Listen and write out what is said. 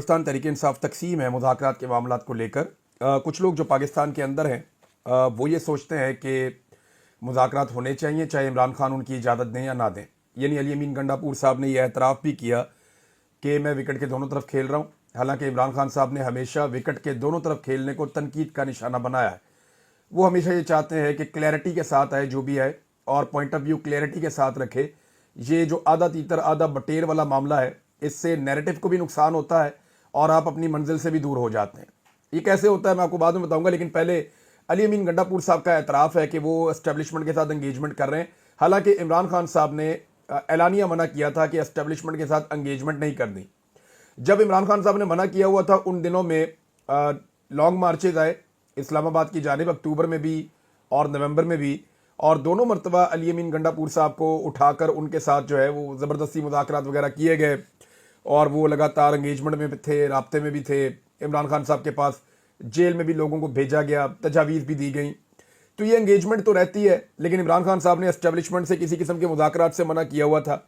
پاکستان تحریک انصاف تقسیم ہے مذاکرات کے معاملات کو لے کر کچھ لوگ جو پاکستان کے اندر ہیں وہ یہ سوچتے ہیں کہ مذاکرات ہونے چاہیے چاہے عمران خان ان کی اجازت دیں یا نہ دیں. یعنی علی امین گنڈاپور صاحب نے یہ اعتراف بھی کیا کہ میں وکٹ کے دونوں طرف کھیل رہا ہوں. حالانکہ عمران خان صاحب نے ہمیشہ وکٹ کے دونوں طرف کھیلنے کو تنقید کا نشانہ بنایا ہے. وہ ہمیشہ یہ چاہتے ہیں کہ کلیئرٹی کے ساتھ آئے جو بھی آئے اور پوائنٹ آف ویو کلیئرٹی کے ساتھ رکھے. یہ جو آدھا تیتر آدھا بٹیر والا معاملہ ہے اس سے نیریٹو کو بھی نقصان ہوتا ہے اور آپ اپنی منزل سے بھی دور ہو جاتے ہیں. یہ کیسے ہوتا ہے میں آپ کو بعد میں بتاؤں گا، لیکن پہلے علی امین گنڈاپور صاحب کا اعتراف ہے کہ وہ اسٹیبلشمنٹ کے ساتھ انگیجمنٹ کر رہے ہیں. حالانکہ عمران خان صاحب نے اعلانیہ منع کیا تھا کہ اسٹیبلشمنٹ کے ساتھ انگیجمنٹ نہیں کرنی. جب عمران خان صاحب نے منع کیا ہوا تھا ان دنوں میں لانگ مارچز آئے اسلام آباد کی جانب، اکتوبر میں بھی اور نومبر میں بھی، اور دونوں مرتبہ علی امین گنڈاپور صاحب کو اٹھا کر ان کے ساتھ جو ہے وہ زبردستی مذاکرات وغیرہ کیے گئے اور وہ لگاتار انگیجمنٹ میں بھی تھے، رابطے میں بھی تھے. عمران خان صاحب کے پاس جیل میں بھی لوگوں کو بھیجا گیا، تجاویز بھی دی گئیں. تو یہ انگیجمنٹ تو رہتی ہے، لیکن عمران خان صاحب نے اسٹیبلشمنٹ سے کسی قسم کے مذاکرات سے منع کیا ہوا تھا.